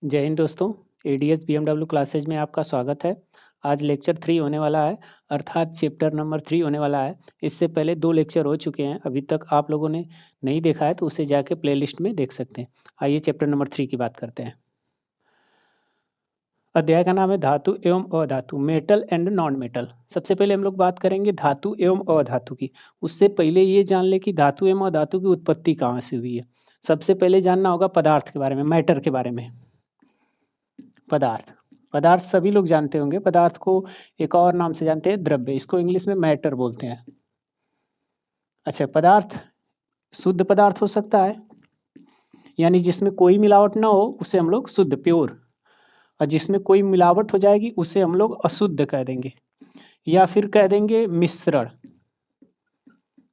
जय हिंद दोस्तों। ADS BMW classes में आपका स्वागत है। आज लेक्चर 3 होने वाला है, अर्थात चैप्टर नंबर 3 होने वाला है। इससे पहले 2 लेक्चर हो चुके हैं, अभी तक आप लोगों ने नहीं देखा है तो उसे जाके प्लेलिस्ट में देख सकते हैं। आइए चैप्टर नंबर 3 की बात करते हैं। अध्याय का नाम है धातु एवं अधातु, मेटल एंड नॉन मेटल। सबसे पहले हम लोग बात करेंगे धातु एवं अधातु की। उससे पहले ये जान ले कि धातु एवं अधातु की उत्पत्ति कहाँ से हुई है। सबसे पहले जानना होगा पदार्थ के बारे में, मैटर के बारे में। पदार्थ पदार्थ सभी लोग जानते होंगे। पदार्थ को एक और नाम से जानते हैं, द्रव्य। इसको इंग्लिश में मैटर बोलते हैं। अच्छा, पदार्थ शुद्ध पदार्थ हो सकता है, यानी जिसमें कोई मिलावट ना हो उसे हम लोग शुद्ध, प्योर। और जिसमें कोई मिलावट हो जाएगी उसे हम लोग अशुद्ध कह देंगे, या फिर कह देंगे मिश्रण,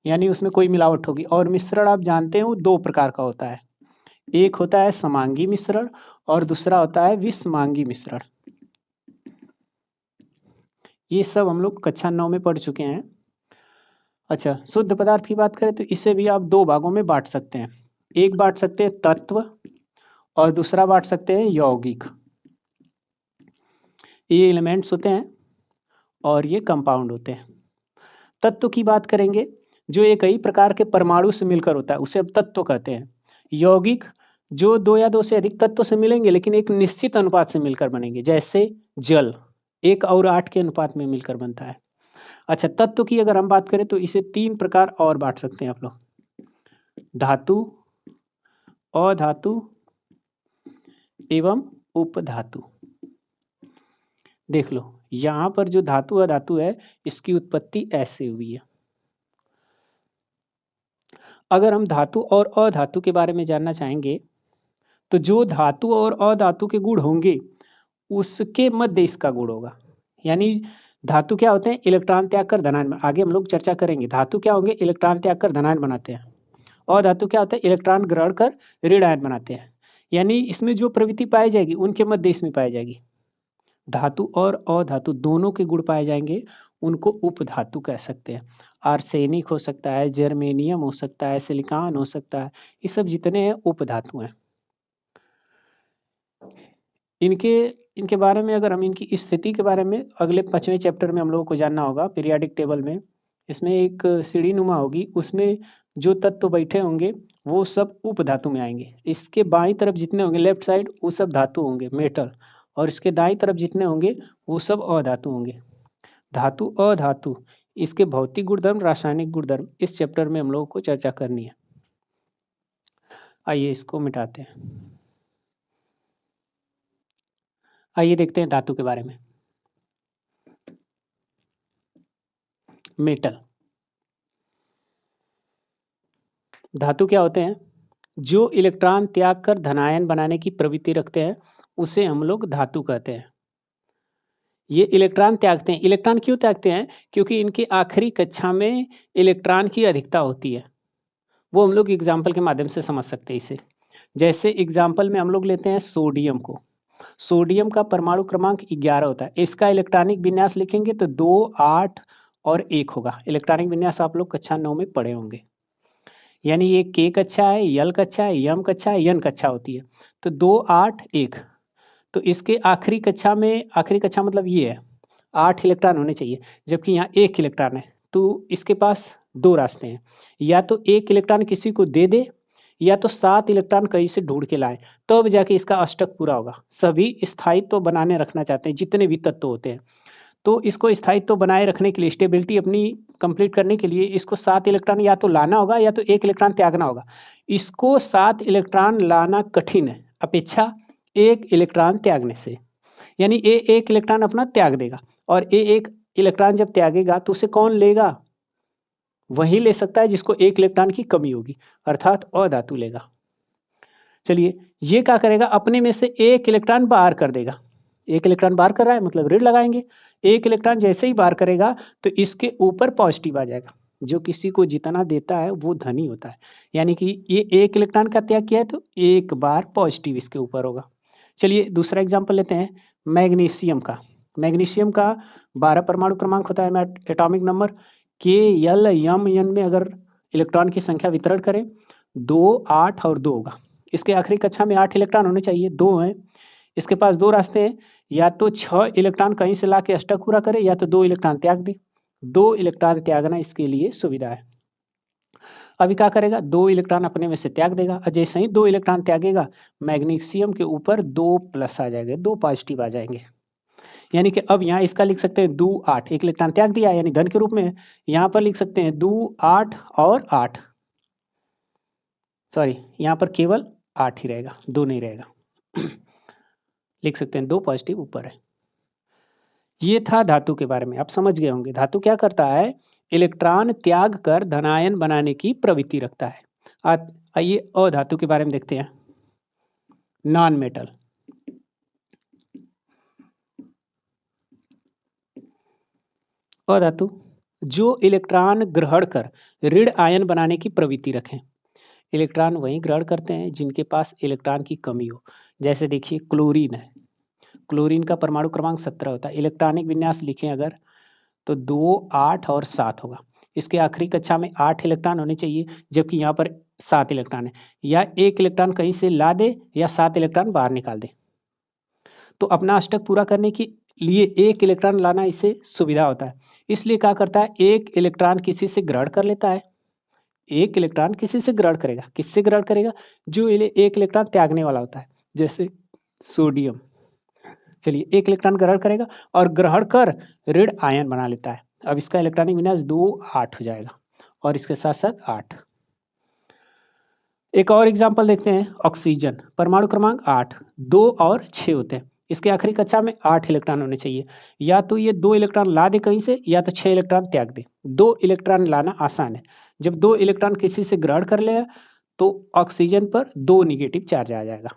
यानी उसमें कोई मिलावट होगी। और मिश्रण आप जानते हैं वो दो प्रकार का होता है, एक होता है समांगी मिश्रण और दूसरा होता है विषमांगी मिश्रण। ये सब हम लोग कक्षा 9 में पढ़ चुके हैं। अच्छा, शुद्ध पदार्थ की बात करें तो इसे भी आप दो भागों में बांट सकते हैं। एक बांट सकते हैं तत्व और दूसरा बांट सकते हैं यौगिक। ये एलिमेंट्स होते हैं और ये कंपाउंड होते हैं। तत्व की बात करेंगे जो ये कई प्रकार के परमाणु से मिलकर होता है, उसे हम तत्व कहते हैं। यौगिक जो दो या दो से अधिक तत्व से मिलेंगे लेकिन एक निश्चित अनुपात से मिलकर बनेंगे, जैसे जल 1 और 8 के अनुपात में मिलकर बनता है। अच्छा, तत्व की अगर हम बात करें तो इसे 3 प्रकार और बांट सकते हैं आप लोग, धातु, अधातु एवं उपधातु। देख लो, यहां पर जो धातु अधातु है इसकी उत्पत्ति ऐसे हुई है। अगर हम धातु और अधातु के बारे में जानना चाहेंगे तो जो धातु और अधातु के गुण होंगे उसके मध्य इसका गुण होगा। यानी धातु क्या होते हैं, इलेक्ट्रॉन त्याग कर धनायन, आगे हम लोग चर्चा करेंगे। धातु क्या होंगे, इलेक्ट्रॉन त्याग कर धनायन बनाते हैं। और धातु क्या होता है, इलेक्ट्रॉन ग्रहण कर ऋण आयन बनाते हैं। यानी इसमें जो प्रवृत्ति पाई जाएगी उनके मध्य इसमें पाई जाएगी। धातु और अधातु दोनों के गुण पाए जाएंगे, उनको उपधातु कह सकते हैं। आर्सेनिक हो सकता है, जर्मेनियम हो सकता है, सिलिकॉन हो सकता है, ये सब जितने हैं उपधातु हैं। इनके इनके बारे में अगर हम इनकी स्थिति के बारे में अगले 5वें चैप्टर में हम लोगों को जानना होगा, पीरियाडिक टेबल में। इसमें एक सीढ़ी नुमा होगी, उसमें जो तत्व बैठे होंगे वो सब उपधातु में आएंगे। इसके बाईं तरफ जितने होंगे लेफ्ट साइड वो सब धातु होंगे, मेटल, और इसके दाईं तरफ जितने होंगे वो सब अधातु होंगे। धातु अधातु, इसके भौतिक गुणधर्म, रासायनिक गुणधर्म इस चैप्टर में हम लोगों को चर्चा करनी है। आइए इसको मिटाते हैं। आइए देखते हैं धातु के बारे में। मेटल, धातु क्या होते हैं, जो इलेक्ट्रॉन त्याग कर धनायन बनाने की प्रवृत्ति रखते हैं उसे हम लोग धातु कहते हैं। ये इलेक्ट्रॉन त्यागते हैं। इलेक्ट्रॉन क्यों त्यागते हैं, क्योंकि इनकी आखिरी कक्षा में इलेक्ट्रॉन की अधिकता होती है। वो हम लोग एग्जाम्पल के माध्यम से समझ सकते हैं इसे। जैसे एग्जाम्पल में हम लोग लेते हैं सोडियम को। सोडियम का परमाणु क्रमांक 11 होता है। इसका इलेक्ट्रॉनिक विन्यास लिखेंगे तो 2, 8 और 1 होगा। इलेक्ट्रॉनिक विन्यास आप लोग कक्षा 9 में पढ़े होंगे। यानी ये के कक्षा है, यल कक्षा है, यम कक्षा है, यन कक्षा होती है। तो 2, 8, 1, तो इसके आखिरी कक्षा में, आखिरी कक्षा मतलब ये है, 8 इलेक्ट्रॉन होने चाहिए, जबकि यहाँ 1 इलेक्ट्रॉन है। तो इसके पास दो रास्ते हैं, या तो 1 इलेक्ट्रॉन किसी को दे दे, या तो 7 इलेक्ट्रॉन कहीं से ढूंढ के लाए, तब जाके इसका अष्टक पूरा होगा। सभी स्थायित्व बनाने रखना चाहते हैं जितने भी तत्व होते हैं, तो इसको स्थायित्व बनाए रखने के लिए, स्टेबिलिटी अपनी कंप्लीट करने के लिए इसको 7 इलेक्ट्रॉन या तो लाना होगा या तो 1 इलेक्ट्रॉन त्यागना होगा। इसको 7 इलेक्ट्रॉन लाना कठिन है अपेक्षा 1 इलेक्ट्रॉन त्यागने से। यानी ए 1 इलेक्ट्रॉन अपना त्याग देगा, और ए 1 इलेक्ट्रॉन जब त्यागेगा तो उसे कौन लेगा, वही ले सकता है जिसको 1 इलेक्ट्रॉन की कमी होगी, अर्थात अधातु लेगा। चलिए, ये क्या करेगा, अपने में से 1 इलेक्ट्रॉन बाहर कर देगा। 1 इलेक्ट्रॉन बाहर कर रहा है मतलब ऋण लगाएंगे। 1 इलेक्ट्रॉन जैसे ही बाहर करेगा तो इसके ऊपर पॉजिटिव आ जाएगा। जो किसी को जितना देता है वो धनी होता है। यानी कि ये 1 इलेक्ट्रॉन का त्याग किया है तो एक बार पॉजिटिव इसके ऊपर होगा। चलिए दूसरा एग्जाम्पल लेते हैं मैग्नीशियम का। मैग्नीशियम का 12 परमाणु क्रमांक होता है, एटॉमिक नंबर। के, यल, यम, एन में अगर इलेक्ट्रॉन की संख्या वितरण करें 2, 8 और 2 होगा। इसके आखिरी कक्षा में 8 इलेक्ट्रॉन होने चाहिए, 2 हैं। इसके पास दो रास्ते हैं, या तो 6 इलेक्ट्रॉन कहीं से ला के अष्टक पूरा करे, या तो 2 इलेक्ट्रॉन त्याग दे। 2 इलेक्ट्रॉन त्यागना इसके लिए सुविधा है। अभी क्या करेगा, 2 इलेक्ट्रॉन अपने में से त्याग देगा, और जैसे ही 2 इलेक्ट्रॉन त्यागेगा मैग्नीशियम के ऊपर 2 प्लस आ जाएंगे, 2 पॉजिटिव आ जाएंगे। यानी कि अब यहाँ इसका लिख सकते हैं 2 8, एक इलेक्ट्रॉन त्याग दिया यानी धन के रूप में। यहाँ पर लिख सकते हैं 2 8 और 8, सॉरी यहाँ पर केवल 8 ही रहेगा, 2 नहीं रहेगा। लिख सकते हैं 2 पॉजिटिव ऊपर है। ये था धातु के बारे में, आप समझ गए होंगे। धातु क्या करता है, इलेक्ट्रॉन त्याग कर धनायन बनाने की प्रवृत्ति रखता है। आइए अधातु के बारे में देखते हैं। नॉन मेटल, अधातु जो इलेक्ट्रॉन ग्रहण कर ऋण आयन बनाने की प्रवृत्ति रखें। इलेक्ट्रॉन वही ग्रहण करते हैं जिनके पास इलेक्ट्रॉन की कमी हो। जैसे देखिए क्लोरीन है, क्लोरीन का परमाणु क्रमांक 17 होता है। इलेक्ट्रॉनिक विन्यास लिखें अगर तो 2 8 और 7 होगा। इसके आखिरी कक्षा में 8 इलेक्ट्रॉन होने चाहिए, जबकि यहाँ पर 7 इलेक्ट्रॉन है। या एक इलेक्ट्रॉन कहीं से ला दे या 7 इलेक्ट्रॉन बाहर निकाल दे। तो अपना अष्टक पूरा करने के लिए एक इलेक्ट्रॉन लाना इससे सुविधा होता है। इसलिए क्या करता है, एक इलेक्ट्रॉन किसी से ग्रहण कर लेता है। एक इलेक्ट्रॉन किसी से ग्रहण करेगा, किससे ग्रहण करेगा, जो एक इलेक्ट्रॉन त्यागने वाला होता है, जैसे सोडियम। चलिए एक इलेक्ट्रॉन ग्रहण करेगा और ग्रहण कर ऋण आयन बना लेता है। अब इसका इलेक्ट्रॉनिक विन्यास 2 8 हो जाएगा, और इसके साथ साथ 8। एक और एग्जांपल देखते हैं, ऑक्सीजन परमाणु क्रमांक 8, 2 और 6 होते हैं। इसके आखिरी कक्षा में 8 इलेक्ट्रॉन होने चाहिए। या तो ये 2 इलेक्ट्रॉन ला दे कहीं से, या तो 6 इलेक्ट्रॉन त्याग दे। 2 इलेक्ट्रॉन लाना आसान है। जब 2 इलेक्ट्रॉन किसी से ग्रहण कर ले तो ऑक्सीजन पर 2 निगेटिव चार्ज आ जाएगा।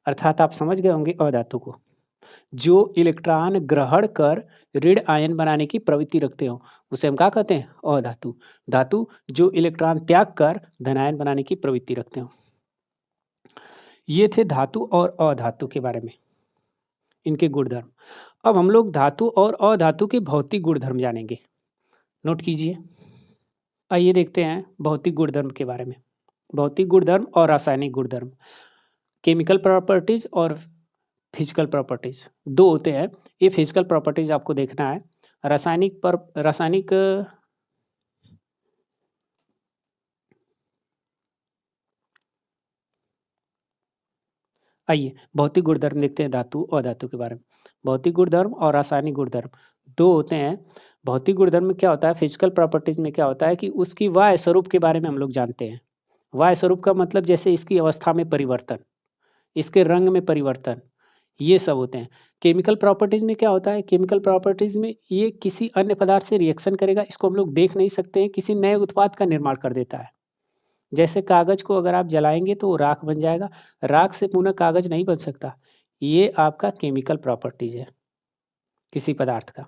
अर्थात आप समझ गए होंगे अधातु को। जो इलेक्ट्रॉन ग्रहण कर ऋण आयन बनाने की प्रवृत्ति रखते हो उसे हम क्या कहते हैं, अधातु। धातु जो इलेक्ट्रॉन त्याग कर धनायन बनाने की प्रवृत्ति रखते हो। ये थे धातु और अधातु के बारे में, इनके गुणधर्म। अब हम लोग धातु और अधातु के भौतिक गुणधर्म जानेंगे। नोट कीजिए। आइए देखते हैं भौतिक गुणधर्म के बारे में। भौतिक गुणधर्म और रासायनिक गुणधर्म, केमिकल प्रॉपर्टीज और फिजिकल प्रॉपर्टीज दो होते हैं। ये फिजिकल प्रॉपर्टीज आपको देखना है। रासायनिक आइए भौतिक गुणधर्म देखते हैं धातु और धातु के बारे में। भौतिक गुणधर्म और रासायनिक गुणधर्म दो होते हैं। भौतिक गुणधर्म में क्या होता है, फिजिकल प्रॉपर्टीज में क्या होता है कि उसकी वाय स्वरूप के बारे में हम लोग जानते हैं। वाय स्वरूप का मतलब जैसे इसकी अवस्था में परिवर्तन, इसके रंग में परिवर्तन, ये सब होते हैं। केमिकल प्रॉपर्टीज में क्या होता है, केमिकल प्रॉपर्टीज में ये किसी अन्य पदार्थ से रिएक्शन करेगा, इसको हम लोग देख नहीं सकते हैं, किसी नए उत्पाद का निर्माण कर देता है। जैसे कागज को अगर आप जलाएंगे तो राख बन जाएगा, राख से पुनः कागज नहीं बन सकता। ये आपका केमिकल प्रॉपर्टीज है किसी पदार्थ का।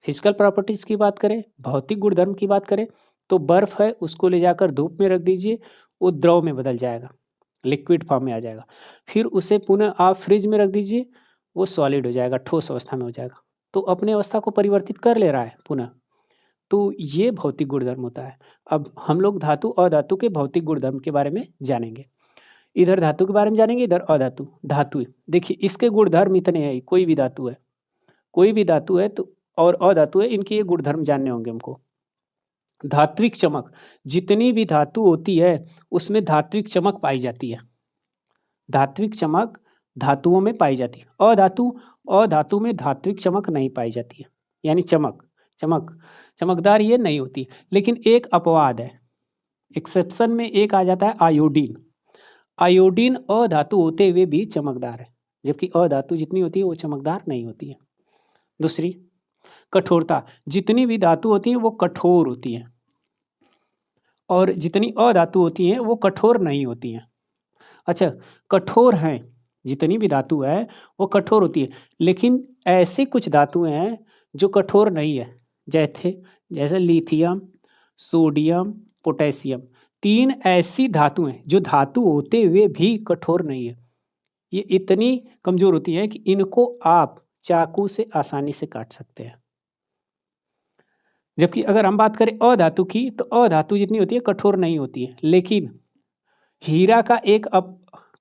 फिजिकल प्रॉपर्टीज की बात करें, भौतिक गुणधर्म की बात करें, तो बर्फ है उसको ले जाकर धूप में रख दीजिए, वो द्रव में बदल जाएगा, लिक्विड फॉर्म में आ जाएगा। फिर उसे पुनः आप फ्रिज में रख दीजिए, वो सॉलिड हो जाएगा, ठोस अवस्था में हो जाएगा। तो अपने अवस्था को परिवर्तित कर ले रहा है पुनः। तो ये भौतिक गुणधर्म होता है। अब हम लोग धातु और धातु के भौतिक गुणधर्म के बारे में जानेंगे। इधर धातु के बारे में जानेंगे, इधर अधातु। धातु देखिए इसके गुणधर्म इतने हैं, कोई भी धातु है, कोई भी धातु है तो और अधातु है, इनके ये गुणधर्म जानने होंगे हमको। धात्विक चमक, जितनी भी धातु होती है उसमें धात्विक चमक पाई जाती है। धात्विक चमक धातुओं में पाई जाती है। अधातु में धात्विक चमक नहीं पाई जाती है। यानी चमकदार ये नहीं होती। लेकिन एक अपवाद है, एक्सेप्शन में एक आ जाता है आयोडीन। आयोडीन अधातु होते हुए भी चमकदार है, जबकि अधातु जितनी होती है वो चमकदार नहीं होती है। दूसरी कठोरता, जितनी भी धातु होती है वो कठोर होती है, और जितनी अधातु होती हैं वो कठोर नहीं होती हैं। अच्छा, कठोर हैं, जितनी भी धातु है वो कठोर होती है, लेकिन ऐसे कुछ धातुएं हैं जो कठोर नहीं है। जैसे लिथियम, सोडियम, पोटेशियम, 3 ऐसी धातुएं जो धातु होते हुए भी कठोर नहीं है। ये इतनी कमजोर होती है कि इनको आप चाकू से आसानी से काट सकते हैं। जबकि अगर हम बात करें अधातु की, तो अधातु जितनी होती है कठोर नहीं होती है। लेकिन हीरा का एक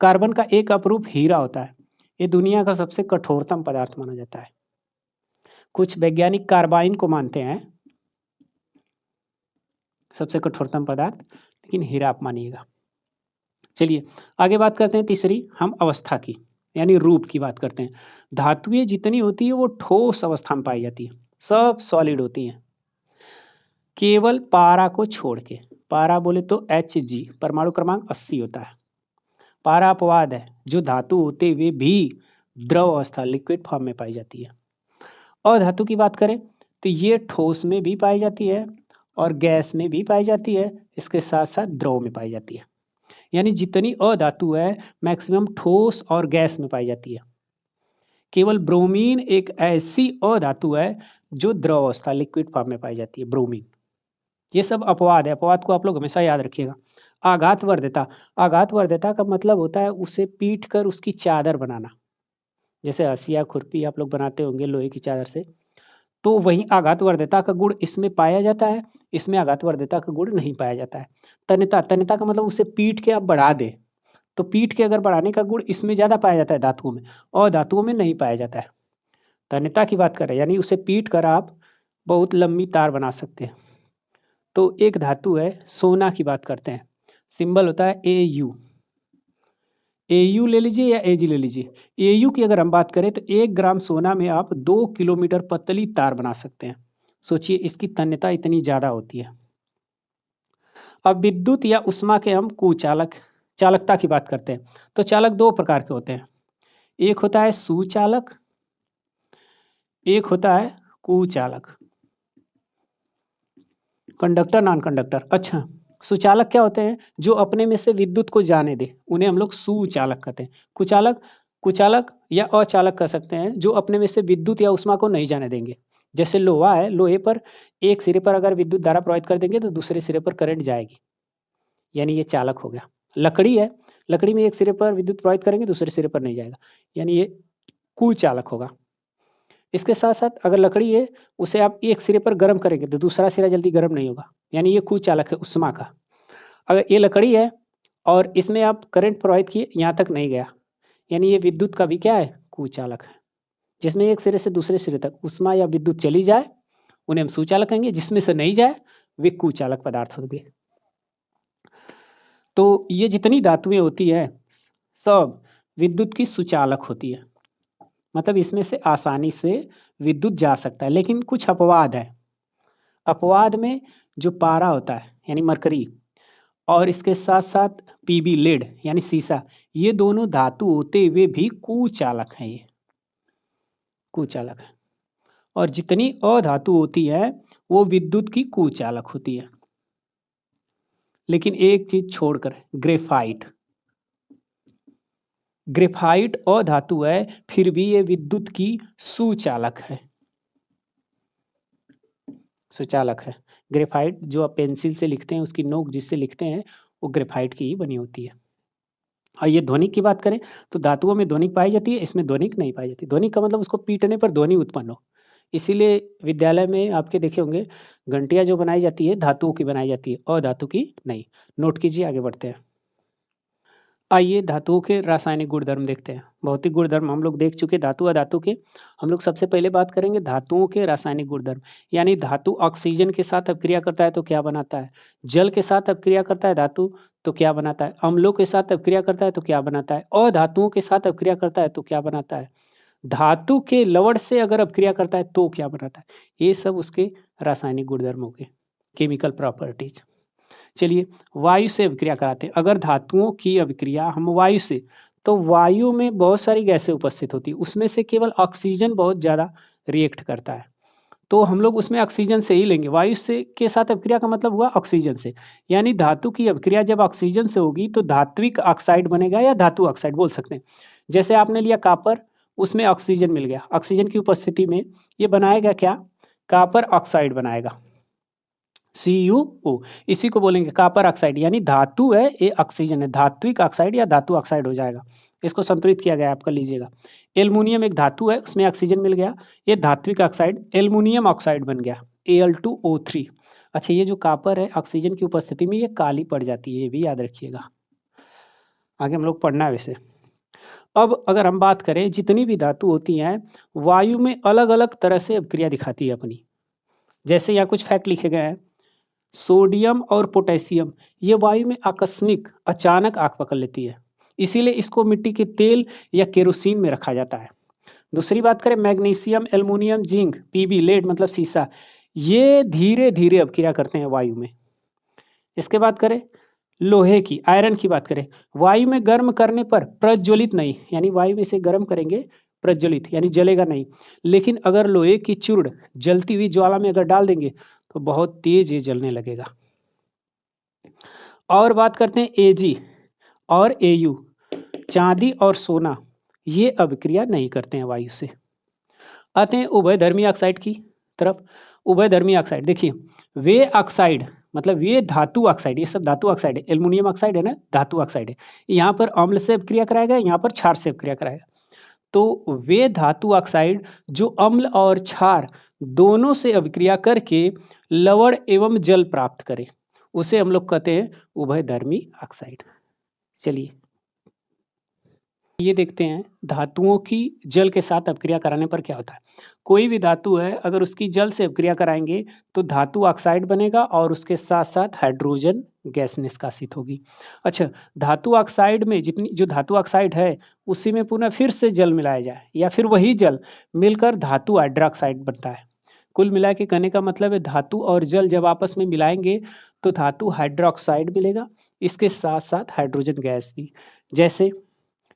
कार्बन का एक अपरूप हीरा होता है। ये दुनिया का सबसे कठोरतम पदार्थ माना जाता है। कुछ वैज्ञानिक कार्बाइन को मानते हैं सबसे कठोरतम पदार्थ, लेकिन हीरा आप मानिएगा। चलिए आगे बात करते हैं तीसरी, हम अवस्था की यानी रूप की बात करते हैं। धातुएं जितनी होती है वो ठोस अवस्था में पाई जाती है, सब सॉलिड होती हैं, केवल पारा को छोड़ के। पारा बोले तो Hg, परमाणु क्रमांक 80 होता है। पारा अपवाद है, जो धातु होते हुए भी द्रव अवस्था लिक्विड फॉर्म में पाई जाती है। और धातु की बात करें तो ये ठोस में भी पाई जाती है और गैस में भी पाई जाती है, इसके साथ साथ द्रव में पाई जाती है। यानी जितनी अधातु है मैक्सिमम ठोस और गैस में पाई जाती है। केवल ब्रोमीन एक ऐसी अधातु है जो द्रव अवस्था लिक्विड फॉर्म में पाई जाती है, ब्रोमीन। ये सब अपवाद है, अपवाद को आप लोग हमेशा याद रखिएगा। आघात वर्ध्यता, आघात वर्ध्यता का मतलब होता है उसे पीट कर उसकी चादर बनाना। जैसे हसिया खुरपी आप लोग बनाते होंगे लोहे की चादर से, तो वही आघात वर्ध्यता का गुण इसमें पाया जाता है, इसमें आघात वर्ध्यता का गुण नहीं पाया जाता है। तन्यता, तन्यता का मतलब उसे पीट के आप बढ़ा दे, तो पीट के अगर बढ़ाने का गुण इसमें ज्यादा पाया जाता है धातुओं में, और धातुओं में नहीं पाया जाता है। तन्यता की बात करें यानी उसे पीट कर आप बहुत लंबी तार बना सकते हैं। तो एक धातु है सोना की बात करते हैं, सिंबल होता है Au। Au ले लीजिए या Ag ले लीजिए। Au की अगर हम बात करें तो 1 ग्राम सोना में आप 2 किलोमीटर पतली तार बना सकते हैं। सोचिए इसकी तन्यता इतनी ज्यादा होती है। अब विद्युत या उष्मा के हम कुचालक, चालकता की बात करते हैं। तो चालक दो प्रकार के होते हैं, एक होता है सुचालक, एक होता है कुचालक, कंडक्टर नॉन कंडक्टर। अच्छा, सुचालक क्या होते हैं? जो अपने में से विद्युत को जाने दे, उन्हें हम लोग सुचालक कहते हैं। कुचालक, कुचालक या अचालक कह सकते हैं, जो अपने में से विद्युत या उष्मा को नहीं जाने देंगे। जैसे लोहा है, लोहे पर एक सिरे पर अगर विद्युत धारा प्रवाहित कर देंगे तो दूसरे सिरे पर करंट जाएगी, यानी ये चालक हो गया। लकड़ी है, लकड़ी में एक सिरे पर विद्युत प्रवाहित करेंगे दूसरे सिरे पर नहीं जाएगा, यानी ये कुचालक होगा। इसके साथ साथ अगर लकड़ी है उसे आप एक सिरे पर गर्म करेंगे तो दूसरा सिरा जल्दी गर्म नहीं होगा, यानी ये कुचालक है उष्मा का। अगर ये लकड़ी है और इसमें आप करंट प्रवाहित किए, यहाँ तक नहीं गया, यानी ये विद्युत का भी क्या है? कुचालक है। जिसमें एक सिरे से दूसरे सिरे तक उष्मा या विद्युत चली जाए उन्हें हम सुचालक कहेंगे, जिसमें से नहीं जाए वे कुचालक पदार्थ होंगे। तो ये जितनी धातुएं होती है सब विद्युत की सुचालक होती है, मतलब इसमें से आसानी से विद्युत जा सकता है। लेकिन कुछ अपवाद है। अपवाद में जो पारा होता है यानी मरकरी, और इसके साथ साथ पीबी लेड यानी सीसा, ये दोनों धातु होते हुए भी कुचालक हैं, ये कुचालक है। और जितनी अधातु होती है वो विद्युत की कुचालक होती है। लेकिन एक चीज छोड़कर, ग्रेफाइट, ग्रेफाइट अधातु है फिर भी ये विद्युत की सुचालक है, सुचालक है। ग्रेफाइट जो आप पेंसिल से लिखते हैं, उसकी नोक जिससे लिखते हैं वो ग्रेफाइट की ही बनी होती है। और ये ध्वनिक की बात करें तो धातुओं में ध्वनिक पाई जाती है, इसमें ध्वनिक नहीं पाई जाती। ध्वनिक का मतलब उसको पीटने पर ध्वनि उत्पन्न हो। इसीलिए विद्यालय में आपके देखे होंगे घंटियां जो बनाई जाती है धातुओं की बनाई जाती है और धातु की नहीं। नोट कीजिए, आगे बढ़ते हैं। आइए धातुओं के रासायनिक गुणधर्म देखते हैं। भौतिक गुणधर्म हम लोग देख चुके धातु अधातु के। हम लोग सबसे पहले बात करेंगे धातुओं के रासायनिक गुणधर्म, यानी धातु ऑक्सीजन के साथ अपक्रिया करता है तो क्या बनाता है, जल के साथ अपक्रिया करता है धातु तो क्या बनाता है, अम्लों के साथ अपक्रिया करता है तो क्या बनाता है, अधातुओं के साथ अपक्रिया करता है तो क्या बनाता है, धातु के लवण से अगर अपक्रिया करता है तो क्या बनाता है। ये सब उसके रासायनिक गुणधर्म हो गए, केमिकल प्रॉपर्टीज। चलिए वायु से अभिक्रिया कराते हैं। अगर धातुओं की अभिक्रिया हम वायु से, तो वायु में बहुत सारी गैसें उपस्थित होती है, उसमें से केवल ऑक्सीजन बहुत ज्यादा रिएक्ट करता है, तो हम लोग उसमें ऑक्सीजन से ही लेंगे। वायु से के साथ अभिक्रिया का मतलब हुआ ऑक्सीजन से, यानी धातु की अभिक्रिया जब ऑक्सीजन से होगी तो धात्विक ऑक्साइड बनेगा या धातु ऑक्साइड बोल सकते हैं। जैसे आपने लिया कापर, उसमें ऑक्सीजन मिल गया, ऑक्सीजन की उपस्थिति में ये बनाएगा क्या, कापर ऑक्साइड बनाएगा, CuO। इसी को बोलेंगे कापर ऑक्साइड, यानी धातु है ये ऑक्सीजन है, धात्विक ऑक्साइड या धातु ऑक्साइड हो जाएगा। इसको संतुलित किया गया, आपका लीजिएगा। एल्युमिनियम एक धातु है, उसमें ऑक्सीजन मिल गया, ये धात्विक ऑक्साइड एल्युमिनियम ऑक्साइड बन गया, Al2O3। अच्छा, ये जो कापर है ऑक्सीजन की उपस्थिति में ये काली पड़ जाती है, ये भी याद रखिएगा। आगे हम लोग पढ़ना है वैसे। अब अगर हम बात करें, जितनी भी धातु होती हैं वायु में अलग अलग तरह से अभिक्रिया दिखाती है अपनी। जैसे यहाँ कुछ फैक्ट लिखे गए हैं। सोडियम और पोटेशियम ये वायु में आकस्मिक अचानक आग पकड़ लेती है, इसीलिए इसको मिट्टी के तेल या केरोसिन में रखा जाता है। दूसरी बात करें, magnesium, aluminium, zinc, PB, lead मतलब सीसा, ये धीरे धीरे अभिक्रिया करते हैं वायु में। इसके बात करें लोहे की, आयरन की बात करें, वायु में गर्म करने पर प्रज्वलित नहीं, यानी वायु में इसे गर्म करेंगे प्रज्वलित यानी जलेगा नहीं, लेकिन अगर लोहे की चूर्ण जलती हुई ज्वाला में अगर डाल देंगे तो बहुत तेज ये जलने लगेगा। और बात करते हैं एजी और एयू, चांदी और सोना ये अभिक्रिया नहीं करते हैं वायु से। आते हैं उभयधर्मी ऑक्साइड की तरफ। उभयधर्मी ऑक्साइड देखिए, वे ऑक्साइड मतलब ये धातु ऑक्साइड, ये सब धातु ऑक्साइड है। एल्युमिनियम ऑक्साइड है ना, धातु ऑक्साइड है। यहाँ पर अम्ल से अभिक्रिया कराएगा, यहाँ पर क्षार से अभिक्रिया कराएगा। तो वे धातु ऑक्साइड जो अम्ल और क्षार दोनों से अभिक्रिया करके लवण एवं जल प्राप्त करे, उसे हम लोग कहते हैं उभयधर्मी ऑक्साइड। चलिए ये देखते हैं धातुओं की जल के साथ अभिक्रिया कराने पर क्या होता है। कोई भी धातु है, अगर उसकी जल से अभिक्रिया कराएंगे तो धातु ऑक्साइड बनेगा और उसके साथ साथ हाइड्रोजन गैस निष्कासित होगी। अच्छा, धातु ऑक्साइड में जितनी जो धातु ऑक्साइड है उसी में पुनः फिर से जल मिलाया जाए या फिर वही जल मिलकर धातु हाइड्रोक्साइड बनता है। कुल मिला के कहने का मतलब है धातु और जल जब आपस में मिलाएंगे तो धातु हाइड्रोक्साइड मिलेगा, इसके साथ साथ हाइड्रोजन गैस भी। जैसे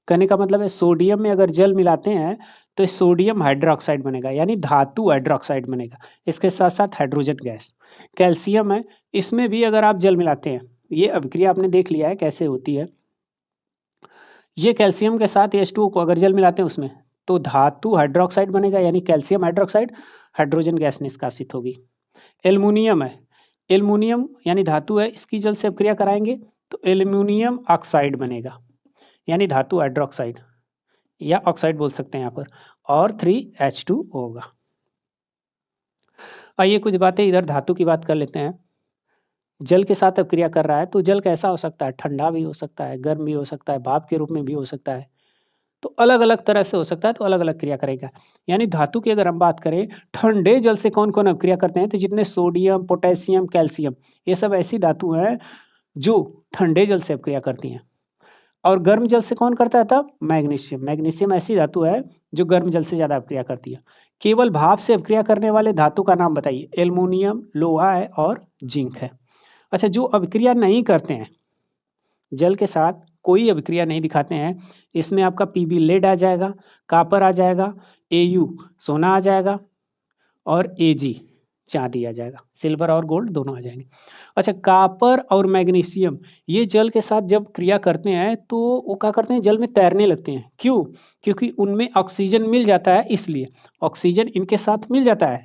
कहने का मतलब है सोडियम में अगर जल मिलाते हैं तो सोडियम हाइड्रोक्साइड बनेगा, यानी धातु हाइड्रोक्साइड बनेगा, इसके साथ साथ हाइड्रोजन गैस। कैल्शियम है, इसमें भी अगर आप जल मिलाते हैं, ये अभिक्रिया आपने देख लिया है कैसे होती है। ये कैल्शियम के साथ H2O को अगर जल मिलाते हैं उसमें तो धातु हाइड्रोक्साइड बनेगा, यानी कैल्शियम हाइड्रोक्साइड, हाइड्रोजन गैस निष्कासित होगी। एल्युमिनियम है, एल्युमिनियम यानी धातु है, इसकी जल से अभिक्रिया कराएंगे तो एल्युमिनियम ऑक्साइड बनेगा, यानी धातु हाइड्रोक्साइड या ऑक्साइड बोल सकते हैं यहाँ पर, और 3H2 होगा। आइए कुछ बातें इधर धातु की बात कर लेते हैं। जल के साथ अभिक्रिया कर रहा है तो जल कैसा हो सकता है, ठंडा भी हो सकता है, गर्म भी हो सकता है, भाप के रूप में भी हो सकता है, तो अलग अलग तरह से हो सकता है, तो अलग अलग क्रिया करेगा। यानी धातु की अगर हम बात करें, ठंडे जल से कौन कौन अभिक्रिया करते हैं, तो जितने सोडियम, पोटेशियम, कैल्शियम, ये सब ऐसी धातु हैं जो ठंडे जल से अभिक्रिया करती हैं। और गर्म जल से कौन करता है तब, मैग्नीशियम। मैग्नीशियम ऐसी धातु है जो गर्म जल से ज्यादा अभिक्रिया करती है। केवल भाप से अभिक्रिया करने वाले धातु का नाम बताइए। एल्युमिनियम, लोहा है और जिंक है। अच्छा, जो अभिक्रिया नहीं करते हैं जल के साथ, कोई अभिक्रिया नहीं दिखाते हैं, इसमें आपका पीबी लेड आ जाएगा, कापर आ जाएगा, एयू सोना आ जाएगा और एजी चांदी आ जाएगा, सिल्वर और गोल्ड दोनों आ जाएंगे। अच्छा, कापर और मैग्नीशियम ये जल के साथ जब क्रिया करते हैं तो वो क्या करते हैं, जल में तैरने लगते हैं। क्यों? क्योंकि उनमें ऑक्सीजन मिल जाता है, इसलिए ऑक्सीजन इनके साथ मिल जाता है,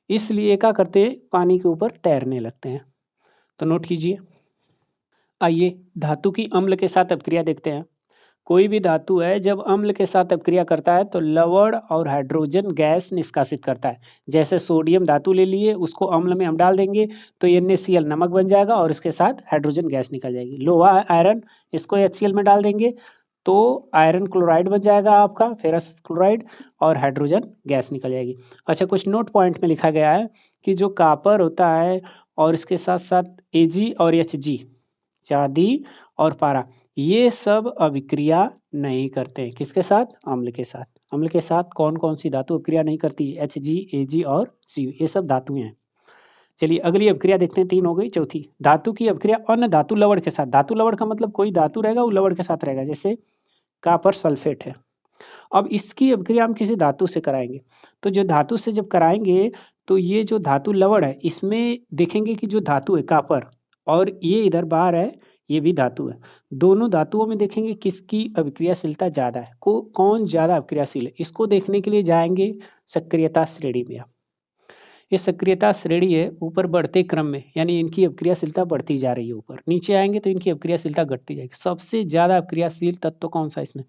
इसलिए क्या करते हैं, पानी के ऊपर तैरने लगते हैं। तो नोट कीजिए। आइए धातु की अम्ल के साथ अभिक्रिया देखते हैं। कोई भी धातु है जब अम्ल के साथ अभिक्रिया करता है तो लवण और हाइड्रोजन गैस निष्कासित करता है। जैसे सोडियम धातु ले लिए, उसको अम्ल में हम डाल देंगे तो NaCl नमक बन जाएगा और इसके साथ हाइड्रोजन गैस निकल जाएगी। लोहा आयरन, इसको HCl में डाल देंगे तो आयरन क्लोराइड बन जाएगा आपका, फेरस क्लोराइड, और हाइड्रोजन गैस निकल जाएगी। अच्छा, कुछ नोट पॉइंट में लिखा गया है कि जो कापर होता है और इसके साथ साथ Ag और Hg, चांदी और पारा, ये सब अभिक्रिया नहीं करते। किसके साथ? अम्ल के साथ। अम्ल के साथ कौन कौन सी धातु अभिक्रिया नहीं करती? Hg, Ag और Cu, ये सब धातुएं हैं। चलिए अगली अभिक्रिया देखते हैं, 3 हो गई। चौथी, धातु की अभिक्रिया अन्य धातु लवण के साथ। धातु लवण का मतलब कोई धातु रहेगा वो लवण के साथ रहेगा, जैसे कापर सल्फेट है। अब इसकी अभिक्रिया हम किसी धातु से कराएंगे, तो जो धातु से जब कराएंगे तो ये जो धातु लवण है इसमें देखेंगे कि जो धातु है कापर और ये इधर बाहर है, ये भी धातु है। दोनों धातुओं में देखेंगे किसकी अभिक्रियाशीलता ज्यादा है, कौन ज्यादा अभिक्रियाशील है। इसको देखने के लिए जाएंगे सक्रियता श्रेणी में। ये सक्रियता श्रेणी है ऊपर बढ़ते क्रम में, यानी इनकी अभिक्रियाशीलता बढ़ती जा रही है ऊपर। नीचे आएंगे तो इनकी अभिक्रियाशीलता घटती जाएगी। सबसे ज्यादा अभिक्रियाशील तत्व कौन सा इसमें?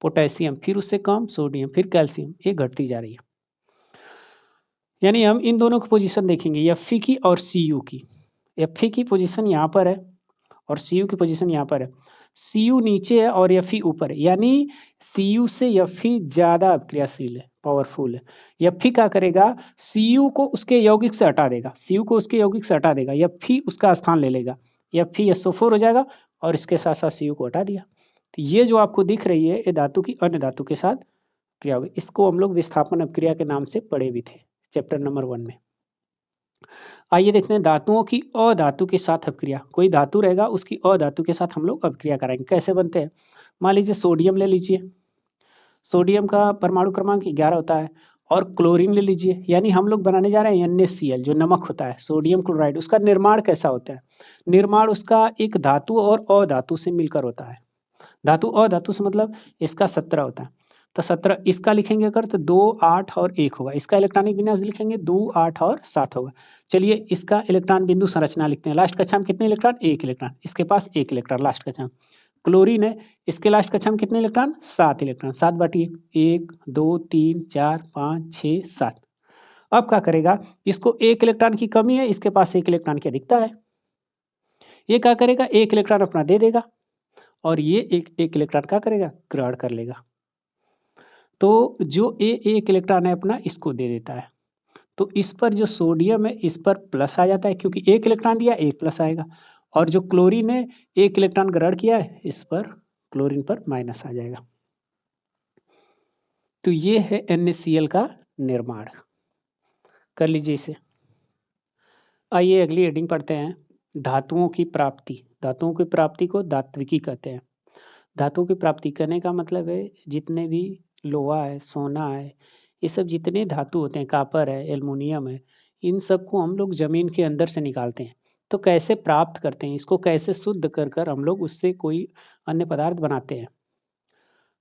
पोटेशियम, फिर उससे कम सोडियम, फिर कैल्शियम, ये घटती जा रही है। यानी हम इन दोनों की पोजीशन देखेंगे, Fe की और Cu की। Fe की पोजीशन यहाँ पर है और Cu की पोजीशन यहाँ पर है। Cu नीचे है और Fe ऊपर है, यानी Cu से Fe ज्यादा अपक्रियाशील है, पावरफुल है। Fe क्या करेगा, Cu को उसके यौगिक से हटा देगा, Cu को उसके यौगिक से हटा देगा, Fe उसका स्थान ले लेगा, Fe SO4 हो जाएगा और इसके साथ साथ Cu को हटा दिया। तो ये जो आपको दिख रही है ये धातु की अन्य धातु के साथ क्रिया होगी। इसको हम लोग विस्थापन अपक्रिया के नाम से पढ़े भी थे चैप्टर नंबर 1 में। आइए देखते हैं धातुओं की अधातु के साथ अपक्रिया। कोई धातु रहेगा उसकी अधातु के साथ हम लोग अपक्रिया कराएंगे। कैसे बनते हैं, मान लीजिए सोडियम ले लीजिए, सोडियम का परमाणु क्रमांक 11 होता है, और क्लोरीन ले लीजिए, यानी हम लोग बनाने जा रहे हैं NaCl जो नमक होता है, सोडियम क्लोराइड। उसका निर्माण कैसा होता है, निर्माण उसका एक धातु और अधातु से मिलकर होता है। धातु अधातु से मतलब इसका 17 होता है, तो 17 इसका लिखेंगे अगर तो 2, 8 और 1 होगा। इसका इलेक्ट्रॉनिक विन्यास लिखेंगे 2, 8 और 7 होगा। चलिए इसका इलेक्ट्रॉन बिंदु संरचना लिखते हैं। लास्ट कक्षा में कितने इलेक्ट्रॉन, 1 इलेक्ट्रॉन, इसके पास 1 इलेक्ट्रॉन लास्ट कक्षा में। क्लोरीन है, इसके लास्ट कक्षा में कितने इलेक्ट्रॉन, 7 इलेक्ट्रॉन। 7 बाटिए 1, 2, 3, 4, 5, 6, 7। अब क्या करेगा, इसको 1 इलेक्ट्रॉन की कमी है, इसके पास 1 इलेक्ट्रॉन की अधिकता है। ये क्या करेगा, 1 इलेक्ट्रॉन अपना दे देगा और ये एक इलेक्ट्रॉन क्या करेगा, ग्रहण कर लेगा। तो जो एक इलेक्ट्रॉन है अपना इसको दे देता है, तो इस पर जो सोडियम है इस पर प्लस आ जाता है, क्योंकि 1 इलेक्ट्रॉन दिया 1 प्लस आएगा। और जो क्लोरीन है 1 इलेक्ट्रॉन ग्रहण किया है, इस पर क्लोरीन पर माइनस आ जाएगा। तो ये है NaCl का निर्माण। कर लीजिए इसे। आइए अगली हेडिंग पढ़ते हैं, धातुओं की प्राप्ति। धातुओं की प्राप्ति को धात्विकी कहते हैं। धातुओं की प्राप्ति करने का मतलब है जितने भी लोहा है, सोना है, ये सब जितने धातु होते हैं, कॉपर है, एल्युमिनियम है, इन सबको हम लोग जमीन के अंदर से निकालते हैं। तो कैसे प्राप्त करते हैं, इसको कैसे शुद्ध कर कर हम लोग उससे कोई अन्य पदार्थ बनाते हैं।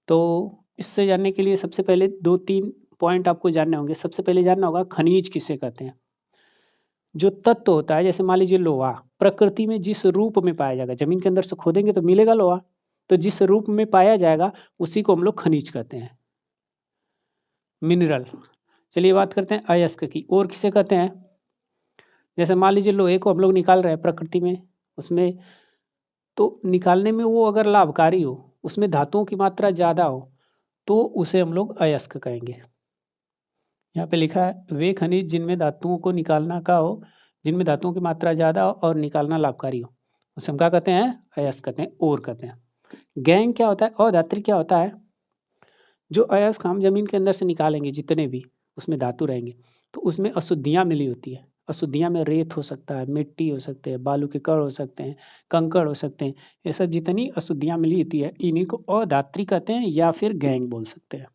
तो इससे जानने के लिए सबसे पहले 2-3 पॉइंट आपको जानने होंगे। सबसे पहले जानना होगा खनिज किसे कहते हैं। जो तत्व होता है, जैसे मान लीजिए लोहा, प्रकृति में जिस रूप में पाया जाएगा, जमीन के अंदर से खोदेंगे तो मिलेगा लोहा, तो जिस रूप में पाया जाएगा उसी को हम लोग खनिज कहते हैं, मिनरल। चलिए बात करते हैं अयस्क की। और किसे कहते हैं, जैसे मान लीजिए लोहे को हम लोग निकाल रहे हैं प्रकृति में, उसमें तो निकालने में वो अगर लाभकारी हो, उसमें धातुओं की मात्रा ज़्यादा हो, तो उसे हम लोग अयस्क कहेंगे। यहाँ पे लिखा है वे खनिज जिनमें धातुओं को निकालना का हो, जिनमें धातुओं की मात्रा ज़्यादा हो और निकालना लाभकारी हो, उसे हम क्या कहते हैं, अयस्क कहते हैं, और कहते हैं। गैंग क्या होता है, अधात्रिक क्या होता है, जो अयस्क हम जमीन के अंदर से निकालेंगे जितने भी उसमें धातु रहेंगे, तो उसमें अशुद्धियाँ मिली होती है। अशुद्धियाँ में रेत हो सकता है, मिट्टी हो सकते हैं, बालू के कण हो सकते हैं, कंकड़ हो सकते हैं, ये सब जितनी अशुद्धियाँ मिली होती है इन्हीं को अधात्रिक कहते हैं या फिर गैंग बोल सकते हैं।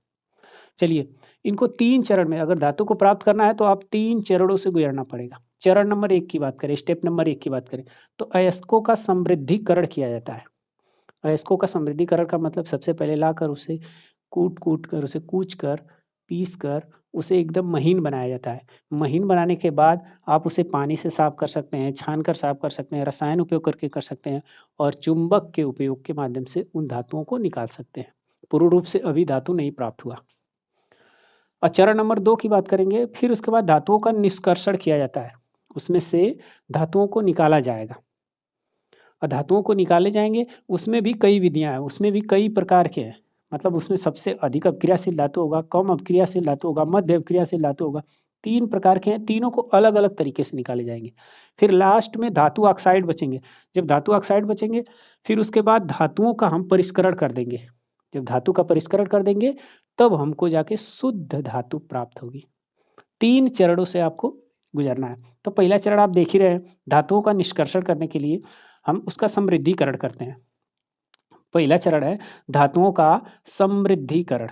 चलिए इनको 3 चरण में, अगर धातु को प्राप्त करना है तो आप 3 चरणों से गुजरना पड़ेगा। चरण नंबर 1 की बात करें, स्टेप नंबर 1 की बात करें, तो अयस्कों का समृद्धिकरण किया जाता है। अयस्कों का समृद्धिकरण का मतलब सबसे पहले लाकर उसे कूट कर, उसे कूच कर, पीस कर उसे एकदम महीन बनाया जाता है। महीन बनाने के बाद आप उसे पानी से साफ कर सकते हैं, छान कर साफ कर सकते हैं, रसायन उपयोग करके कर सकते हैं, और चुंबक के उपयोग के माध्यम से उन धातुओं को निकाल सकते हैं। पूर्ण रूप से अभी धातु नहीं प्राप्त हुआ। और चरण नंबर 2 की बात करेंगे, फिर उसके बाद धातुओं का निष्कर्षण किया जाता है, उसमें से धातुओं को निकाला जाएगा। और धातुओं को निकाले जाएंगे, उसमें भी कई विधियां हैं, उसमें भी कई प्रकार के हैं। मतलब उसमें सबसे अधिक अपक्रियाशील धातु होगा, कम अपक्रियाशील धातु होगा, मध्य अपक्रियाशील धातु होगा। 3 प्रकार के हैं, तीनों को अलग अलग तरीके से निकाले जाएंगे। फिर लास्ट में धातु ऑक्साइड बचेंगे। जब धातु ऑक्साइड बचेंगे, फिर उसके बाद धातुओं का हम परिष्करण कर देंगे। जब धातु का परिष्करण कर देंगे तब हमको जाके शुद्ध धातु प्राप्त होगी। 3 चरणों से आपको गुजरना है। तो पहला चरण आप देख ही रहे हैं, धातुओं का निष्कर्षण करने के लिए हम उसका समृद्धिकरण करते हैं। पहला चरण है धातुओं का समृद्धिकरण।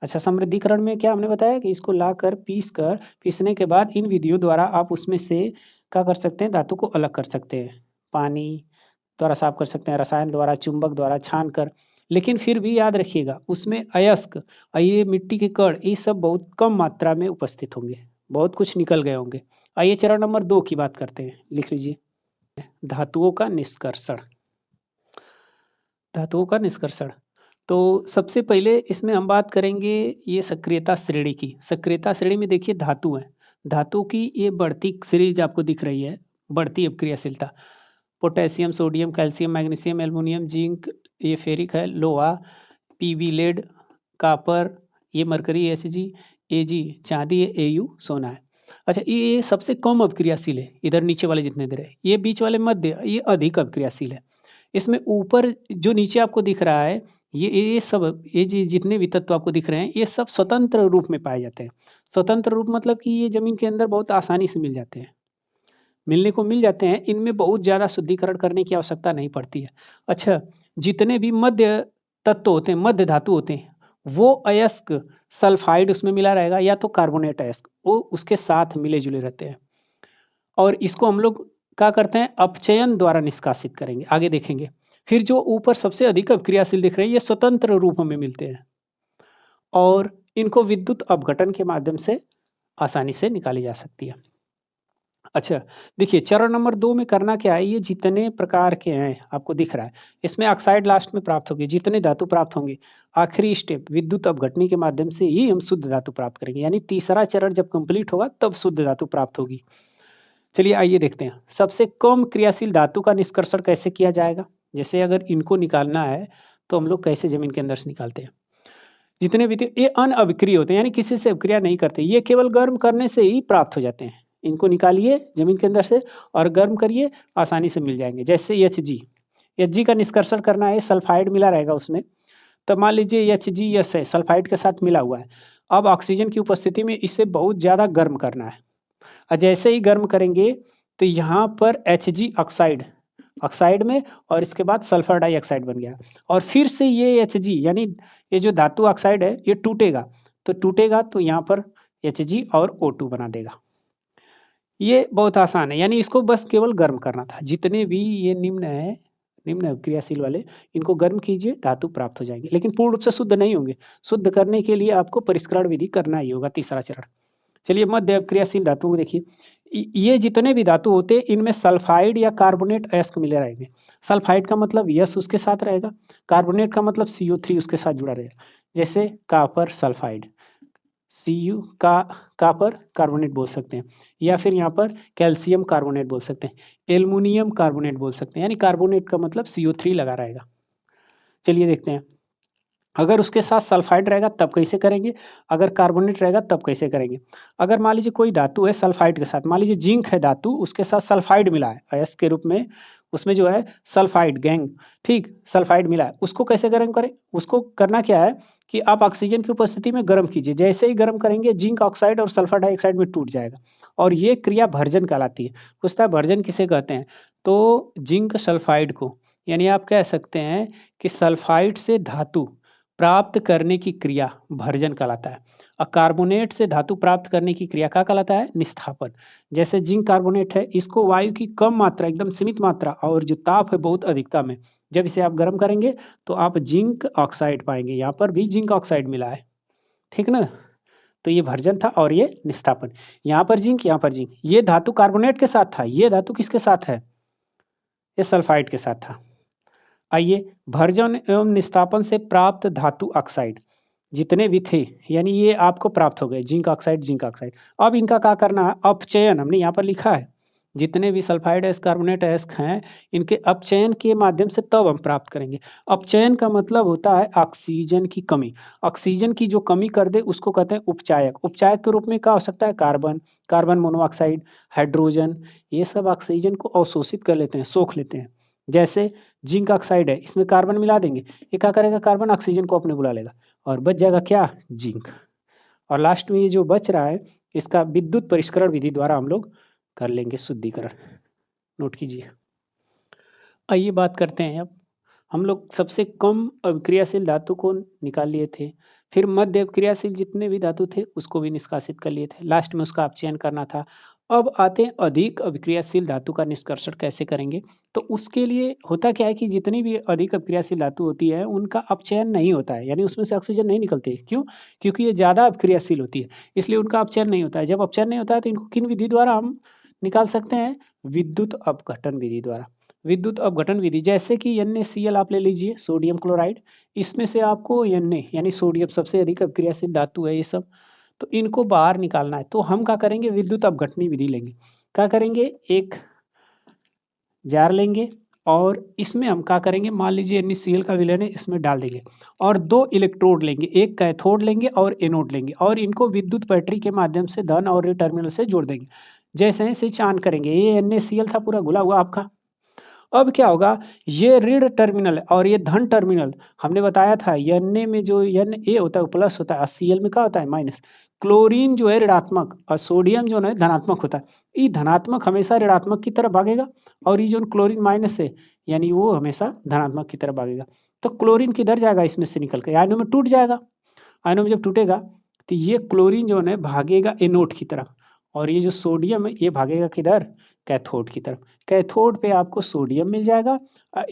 अच्छा, समृद्धिकरण में क्या हमने बताया कि इसको लाकर पीसने के बाद इन विधियों द्वारा आप उसमें से क्या कर सकते हैं, धातु को अलग कर सकते हैं। पानी द्वारा साफ कर सकते हैं, रसायन द्वारा, चुंबक द्वारा छान कर। लेकिन फिर भी याद रखिएगा उसमें अयस्क, ये मिट्टी के कण, ये सब बहुत कम मात्रा में उपस्थित होंगे, बहुत कुछ निकल गए होंगे। आइए चरण नंबर 2 की बात करते हैं, लिख लीजिए, धातुओं का निष्कर्षण। धातुओं का निष्कर्षण, तो सबसे पहले इसमें हम बात करेंगे ये सक्रियता श्रेणी की। सक्रियता श्रेणी में देखिए धातु है, धातु की ये बढ़ती सीरीज आपको दिख रही है, बढ़ती अपक्रियाशीलता। Potassium, sodium, calcium, magnesium, aluminium, zinc, ये फेरिक है, लोहा, पीबी लेड, कापर, ये मरकरी, एसजी, एजी चांदी है, एयू सोना है। अच्छा, ये सबसे कम अपक्रियाशील है, इधर नीचे वाले जितने दे रहे हैं, ये बीच वाले मध्य, ये अधिक अपक्रियाशील है। इसमें ऊपर जो नीचे आपको दिख रहा है, ये सब, ये जितने भी तत्व आपको दिख रहे हैं, ये सब स्वतंत्र रूप में पाए जाते हैं। स्वतंत्र रूप मतलब कि ये जमीन के अंदर बहुत आसानी से मिल जाते हैं, मिलने को मिल जाते हैं, इनमें बहुत ज़्यादा शुद्धिकरण करने की आवश्यकता नहीं पड़ती है। अच्छा, जितने भी मध्य तत्व होते हैं, मध्य धातु होते हैं, वो अयस्क सल्फाइड उसमें मिला रहेगा, या तो कार्बोनेट अयस्क, वो उसके साथ मिले जुले रहते हैं। और इसको हम लोग क्या करते हैं, अपचयन द्वारा निष्कासित करेंगे, आगे देखेंगे। फिर जो ऊपर सबसे अधिक क्रियाशील दिख रहे हैं, ये स्वतंत्र रूप में मिलते हैं और इनको विद्युत अपघटन के माध्यम से आसानी से निकाली जा सकती है। अच्छा, देखिए चरण नंबर 2 में करना क्या है, ये जितने प्रकार के हैं आपको दिख रहा है, इसमें ऑक्साइड लास्ट में प्राप्त होगी, जितने धातु प्राप्त होंगे, आखिरी स्टेप विद्युत अपघटनी के माध्यम से ही हम शुद्ध धातु प्राप्त करेंगे, यानी तीसरा चरण जब कंप्लीट होगा तब शुद्ध धातु प्राप्त होगी। चलिए आइए देखते हैं, सबसे कम क्रियाशील धातु का निष्कर्षण कैसे किया जाएगा। जैसे अगर इनको निकालना है तो हम लोग कैसे जमीन के अंदर से निकालते हैं, जितने भी थे ये अनअभिक्रिय होते हैं, यानी किसी से अभिक्रिया नहीं करते, ये केवल गर्म करने से ही प्राप्त हो जाते हैं। इनको निकालिए जमीन के अंदर से और गर्म करिए, आसानी से मिल जाएंगे। जैसे एच जी का निष्कर्षण करना है, सल्फाइड मिला रहेगा उसमें, तो मान लीजिए एच है, सल्फाइड के साथ मिला हुआ है। अब ऑक्सीजन की उपस्थिति में इसे बहुत ज़्यादा गर्म करना है, और जैसे ही गर्म करेंगे तो यहाँ पर एच ऑक्साइड ऑक्साइड में, और इसके बाद सल्फर डाइऑक्साइड बन गया, और फिर से ये एच यानी ये जो धातु ऑक्साइड है ये टूटेगा तो यहाँ पर एच और O2 बना देगा। ये बहुत आसान है, यानी इसको बस केवल गर्म करना था। जितने भी ये निम्न क्रियाशील वाले, इनको गर्म कीजिए, धातु प्राप्त हो जाएंगे, लेकिन पूर्ण रूप से शुद्ध नहीं होंगे। शुद्ध करने के लिए आपको परिष्करण विधि करना ही होगा, तीसरा चरण। चलिए मध्य क्रियाशील धातुओं को देखिए, ये जितने भी धातु होते हैं इनमें सल्फाइड या कार्बोनेट अयस्क मिले रहेंगे। सल्फाइड का मतलब यस उसके साथ रहेगा, कार्बोनेट का मतलब CO3 उसके साथ जुड़ा रहेगा। जैसे कापर सल्फाइड, Cu का कापर कार्बोनेट बोल सकते हैं, या फिर यहाँ पर कैल्शियम कार्बोनेट बोल सकते हैं, एल्युमिनियम कार्बोनेट बोल सकते हैं, यानी कार्बोनेट का मतलब CO3 लगा रहेगा। चलिए देखते हैं, अगर उसके साथ सल्फाइड रहेगा तब कैसे करेंगे, अगर कार्बोनेट रहेगा तब कैसे करेंगे। अगर मान लीजिए कोई धातु है सल्फाइड के साथ, मान लीजिए जिंक है धातु, उसके साथ सल्फाइड मिला है अयस्क के रूप में, उसमें जो है सल्फाइड गैंग, ठीक, सल्फाइड मिला है, उसको कैसे गर्म करें। उसको करना क्या है कि आप ऑक्सीजन की उपस्थिति में गर्म कीजिए, जैसे ही गर्म करेंगे जिंक ऑक्साइड और सल्फर डाइऑक्साइड में टूट जाएगा, और ये क्रिया भर्जन कहलाती है। पूछता है भर्जन किसे कहते हैं, तो जिंक सल्फाइड को, यानी आप कह सकते हैं कि सल्फाइड से धातु प्राप्त करने की क्रिया भर्जन कहलाता है, और कार्बोनेट से धातु प्राप्त करने की क्रिया क्या कहलाता है, निस्थापन। जैसे जिंक कार्बोनेट है, इसको वायु की कम मात्रा, एकदम सीमित मात्रा, और जो ताप है बहुत अधिकता में, जब इसे आप गर्म करेंगे तो आप जिंक ऑक्साइड पाएंगे। यहाँ पर भी जिंक ऑक्साइड मिला है, ठीक ना। तो ये भर्जन था और ये निस्थापन। यहाँ पर जिंक, यहाँ पर जिंक, ये धातु कार्बोनेट के साथ था, ये धातु किसके साथ है, ये सल्फाइड के साथ था। आइए, भर्जन एवं निस्तापन से प्राप्त धातु ऑक्साइड जितने भी थे, यानी ये आपको प्राप्त हो गए, जिंक ऑक्साइड। अब इनका क्या करना है, अपचयन, हमने यहाँ पर लिखा है, जितने भी सल्फाइड अयस्क कार्बोनेट अयस्क हैं, इनके अपचयन के माध्यम से तब हम प्राप्त करेंगे। अपचयन का मतलब होता है ऑक्सीजन की कमी। ऑक्सीजन की जो कमी कर दे उसको कहते हैं उपचायक। उपचायक के रूप में क्या हो सकता है, कार्बन मोनोऑक्साइड, हाइड्रोजन, ये सब ऑक्सीजन को अवशोषित कर लेते हैं, सोख लेते हैं। जैसे जिंक ऑक्साइड है, इसमें कार्बन मिला देंगे, ये क्या करेगा, कार्बन ऑक्सीजन को अपने बुला लेगा, और बच जाएगा क्या, जिंक। और लास्ट में ये जो बच रहा है, इसका विद्युत परिष्करण विधि द्वारा हम लोग कर लेंगे शुद्धिकरण। नोट कीजिए। आइए बात करते हैं, अब हम लोग सबसे कम अभिक्रियाशील धातु को निकाल लिए थे, फिर मध्य अभिक्रियाशील जितने भी धातु थे उसको भी निष्कासित कर लिए थे, लास्ट में उसका अपचयन करना था। अब आते हैं अधिक अभिक्रियाशील धातु का निष्कर्षण कैसे करेंगे। तो उसके लिए होता क्या है कि जितनी भी अधिक अभिक्रियाशील धातु होती है उनका अपचयन नहीं होता है, यानी उसमें से ऑक्सीजन नहीं निकलती है। क्यों, क्योंकि ये ज़्यादा अभिक्रियाशील होती है, इसलिए उनका अपचयन नहीं होता है। जब अपचयन नहीं होता है तो इनको किन विधि द्वारा हम निकाल सकते हैं, विद्युत अपघटन विधि द्वारा। विद्युत अपघटन विधि, जैसे कि NaCl आप ले लीजिए, सोडियम क्लोराइड, इसमें से आपको Na यानी सोडियम सबसे अधिक अभिक्रियाशील धातु है ये सब, तो इनको बाहर निकालना है। तो हम क्या करेंगे, विद्युत अपघटनी विधि लेंगे। क्या करेंगे, एक जार लेंगे और इसमें हम क्या करेंगे, मान लीजिए NaCl का विलयन है, इसमें डाल देंगे और 2 इलेक्ट्रोड लेंगे, एक कैथोड लेंगे और एनोड लेंगे और इनको विद्युत बैटरी के माध्यम से धन और ऋण टर्मिनल से जोड़ देंगे। जैसे ही स्विच ऑन करेंगे, ये NaCl था पूरा घुला हुआ आपका। अब क्या होगा, ये ऋण टर्मिनल और ये धन टर्मिनल, हमने बताया था Na में जो Na होता है प्लस होता है और Cl में क्या होता है माइनस। क्लोरीन जो है ऋणात्मक और सोडियम जो है धनात्मक होता है। ये धनात्मक हमेशा ऋणात्मक की तरफ भागेगा और ये जो क्लोरीन माइनस है यानी वो हमेशा धनात्मक की तरफ भागेगा। तो क्लोरीन किधर जाएगा, इसमें से निकल के आयनों में टूट जाएगा। आयनों में जब टूटेगा तो ये क्लोरीन जो है भागेगा एनोड की तरफ और ये जो सोडियम है ये भागेगा किधर, कैथोड की तरफ। कैथोड पे आपको सोडियम मिल जाएगा,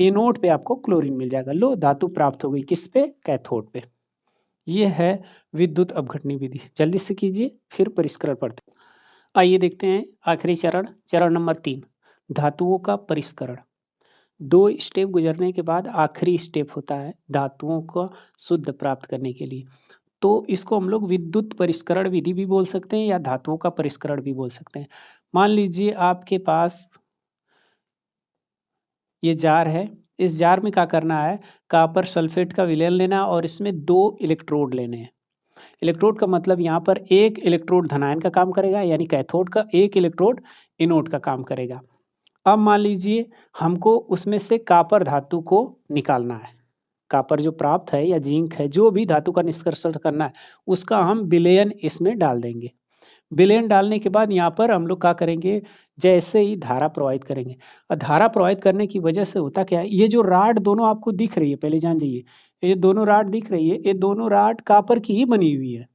एनोड पे आपको क्लोरीन मिल जाएगा। लो धातु प्राप्त हो गई, किस पे, कैथोड पे। ये है विद्युत अपघटनी विधि। जल्दी से कीजिए फिर परिष्करण पढ़ते हैं। आइए देखते हैं आखिरी चरण, चरण नंबर 3, धातुओं का परिष्करण। 2 स्टेप गुजरने के बाद आखिरी स्टेप होता है धातुओं को शुद्ध प्राप्त करने के लिए। तो इसको हम लोग विद्युत परिष्करण विधि भी बोल सकते हैं या धातुओं का परिष्करण भी बोल सकते हैं। मान लीजिए आपके पास ये जार है, इस जार में क्या करना है, कॉपर सल्फेट का विलयन लेना और इसमें 2 इलेक्ट्रोड लेने हैं। इलेक्ट्रोड का मतलब यहाँ पर एक इलेक्ट्रोड धनायन का काम करेगा यानी कैथोड का, एक इलेक्ट्रोड एनोड का काम करेगा। अब मान लीजिए हमको उसमें से कॉपर धातु को निकालना है। कॉपर जो प्राप्त है या जिंक है, जो भी धातु का निष्कर्षण करना है उसका हम विलयन इसमें डाल देंगे। विलयन डालने के बाद यहाँ पर हम लोग क्या करेंगे, जैसे ही धारा प्रवाहित करेंगे और धारा प्रवाहित करने की वजह से होता क्या है, ये जो राड दोनों आपको दिख रही है, पहले जान जाइए, ये दोनों राड दिख रही है, ये दोनों राड कॉपर की ही बनी हुई है।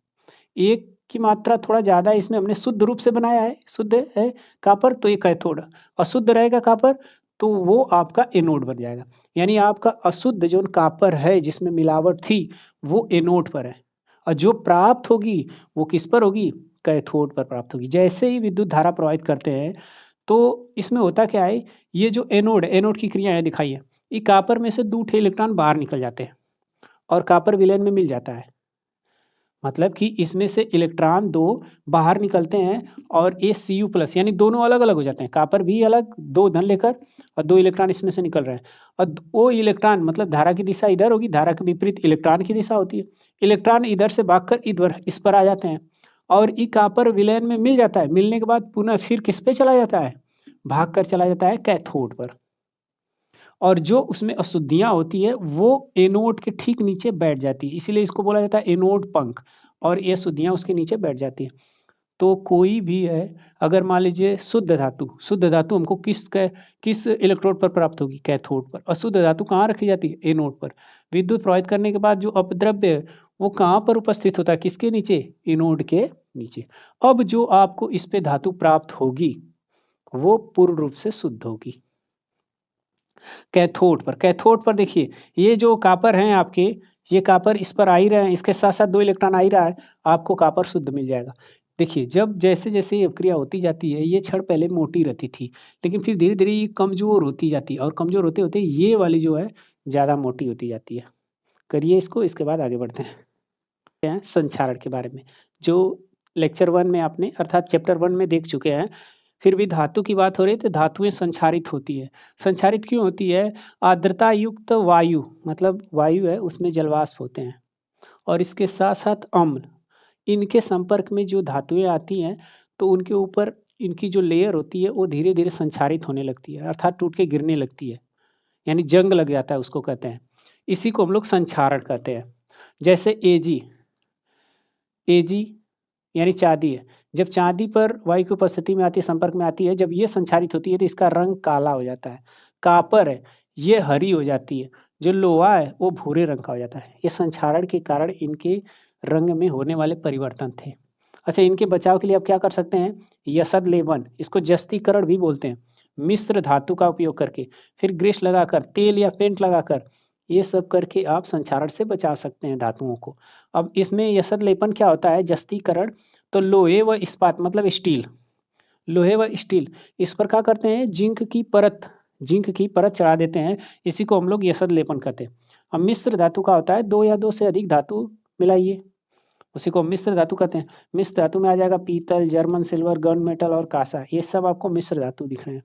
एक की मात्रा थोड़ा ज्यादा इसमें हमने शुद्ध रूप से बनाया है, शुद्ध है कॉपर तो ये कैथोड, अशुद्ध रहेगा कॉपर तो वो आपका एनोड बन जाएगा। यानी आपका अशुद्ध जो कॉपर है जिसमें मिलावट थी वो एनोड पर है और जो प्राप्त होगी वो किस पर होगी, कैथोड पर प्राप्त होगी। जैसे ही विद्युत धारा प्रवाहित करते हैं तो इसमें होता क्या है, ये जो एनोड है, एनोड की क्रिया है दिखाइए, ये कॉपर में से 2 इलेक्ट्रॉन बाहर निकल जाते हैं और कॉपर विलयन में मिल जाता है। मतलब कि इसमें से इलेक्ट्रॉन 2 बाहर निकलते हैं और ये Cu+ यानी दोनों अलग अलग हो जाते हैं, कॉपर भी अलग 2 धन लेकर और 2 इलेक्ट्रॉन इसमें से निकल रहे हैं और वो इलेक्ट्रॉन मतलब धारा की दिशा इधर होगी, धारा के विपरीत इलेक्ट्रॉन की दिशा होती है। इलेक्ट्रॉन इधर से भागकर इधर इस पर आ जाते हैं और ये कॉपर विलयन में मिल जाता है। मिलने के बाद पुनः फिर किस पे चला जाता है, भाग कर चला जाता है कैथोड पर और जो उसमें अशुद्धियां होती है वो एनोड के ठीक नीचे बैठ जाती है, इसीलिए इसको बोला जाता है एनोड पंख और ये अशुद्धियां उसके नीचे बैठ जाती है। तो कोई भी है, अगर मान लीजिए शुद्ध धातु हमको किस इलेक्ट्रोड पर प्राप्त होगी, कैथोड पर। अशुद्ध धातु कहाँ रखी जाती है, एनोड पर। विद्युत प्रवाहित करने के बाद जो अपद्रव्य है वो कहाँ पर उपस्थित होता है, किसके नीचे, एनोड के नीचे। अब जो आपको इस पे धातु प्राप्त होगी वो पूर्ण रूप से शुद्ध होगी। कैथोड पर देखिए ये जो कॉपर हैं आपके, ये कॉपर इस पर आ ही रहे हैं, इसके साथ साथ 2 इलेक्ट्रॉन आ ही रहा है, आपको कॉपर शुद्ध मिल जाएगा। देखिए जब जैसे जैसे ये अपक्रिया होती जाती है, ये छड़ पहले मोटी रहती थी लेकिन फिर धीरे धीरे ये कमजोर होती जाती है और कमजोर होते होते ये वाली जो है ज्यादा मोटी होती जाती है। करिए इसको, इसके बाद आगे बढ़ते हैं संक्षारण के बारे में, जो लेक्चर 1 में आपने अर्थात चैप्टर 1 में देख चुके हैं। फिर भी धातु की बात हो रही है तो धातुएं संक्षारित होती है। संक्षारित क्यों होती है, आर्द्रता युक्त वायु, मतलब वायु है उसमें जलवाष्प होते हैं और इसके साथ साथ अम्ल, इनके संपर्क में जो धातुएं आती हैं तो उनके ऊपर इनकी जो लेयर होती है वो धीरे धीरे संक्षारित होने लगती है, अर्थात टूट के गिरने लगती है, यानी जंग लग जाता है उसको कहते हैं। इसी को हम लोग संक्षारण कहते हैं। जैसे एजी यानी चांदी है, जब चांदी पर वायु की उपस्थिति में आती है, संपर्क में आती है, जब ये संक्षारित होती है तो इसका रंग काला हो जाता है। कॉपर है ये हरी हो जाती है, जो लोहा है वो भूरे रंग का हो जाता है। ये संक्षारण के कारण इनके रंग में होने वाले परिवर्तन थे। अच्छा, इनके बचाव के लिए आप क्या कर सकते हैं, यसद लेवन, इसको जस्तीकरण भी बोलते हैं, मिश्र धातु का उपयोग करके, फिर ग्रीस लगाकर, तेल या पेंट लगाकर, ये सब करके आप संक्षारण से बचा सकते हैं धातुओं को। अब इसमें यसद लेपन क्या होता है, जस्तीकरण, तो लोहे व इस्पात मतलब स्टील, लोहे व स्टील, इस पर क्या करते हैं, जिंक की परत चढ़ा देते हैं, इसी को हम लोग यसद लेपन कहते हैं। अब मिश्र धातु का होता है 2 या 2 से अधिक धातु मिलाइए, उसी को मिश्र धातु कहते हैं। मिश्र धातु में आ जाएगा पीतल, जर्मन सिल्वर, गन मेटल और कांसा, ये सब आपको मिश्र धातु दिख रहे हैं।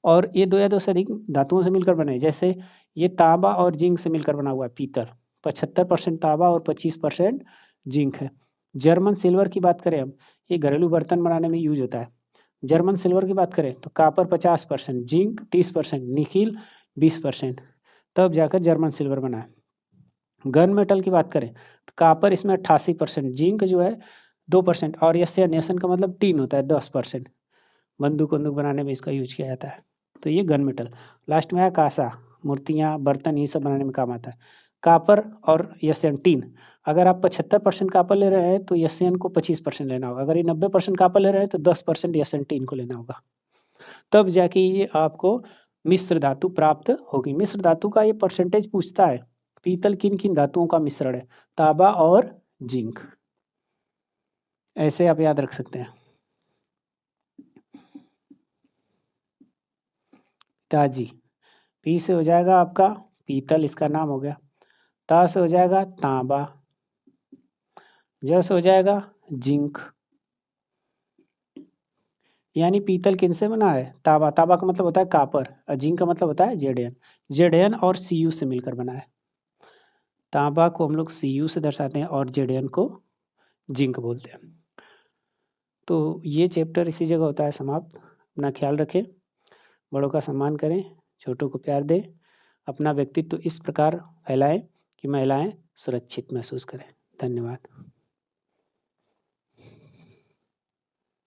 और ये 2 या 2 से अधिक धातुओं से मिलकर बने, जैसे ये तांबा और जिंक से मिलकर बना हुआ है पीतल, 75% तांबा और 25% जिंक है। जर्मन सिल्वर की बात करें हम, ये घरेलू बर्तन बनाने में यूज होता है। जर्मन सिल्वर की बात करें तो कापर 50%, जिंक 30%, निकिल 20%, तब जाकर जर्मन सिल्वर बना है। गन मेटल की बात करें तो कापर इसमें 88%, जिंक जो है 2% और नेसन का मतलब टीन होता है 10%। बंदूक वंदूक बनाने में इसका यूज किया जाता है। तो ये गन मेटल। लास्ट में है कांसा, मूर्तियाँ बर्तन ये सब बनाने में काम आता है। कापर और टीन, अगर आप 75% कापर ले रहे हैं तो को 25% लेना होगा, अगर ये 90% कापर ले रहे हैं तो 10% टीन को लेना होगा, तब जाके ये आपको मिश्र धातु प्राप्त होगी। मिश्र धातु का ये परसेंटेज पूछता है, पीतल किन किन धातुओं का मिश्रण है, तांबा और जिंक, ऐसे आप याद रख सकते हैं। ताजी, पी से हो जाएगा आपका पीतल, इसका नाम हो गया। ता से हो जाएगा तांबा, ज से हो जाएगा जिंक। यानी पीतल किन से बना है, तांबा, तांबा का मतलब होता है कापर, और जिंक का मतलब होता है जेडेन और सीयू से मिलकर बना है। तांबा को हम लोग सीयू से दर्शाते हैं और जेडेन को जिंक बोलते हैं। तो ये चैप्टर इसी जगह होता है समाप्त। अपना ख्याल रखें, बड़ों का सम्मान करें, छोटों को प्यार दें, अपना व्यक्तित्व इस प्रकार फैलाएं कि महिलाएं सुरक्षित महसूस करें। धन्यवाद।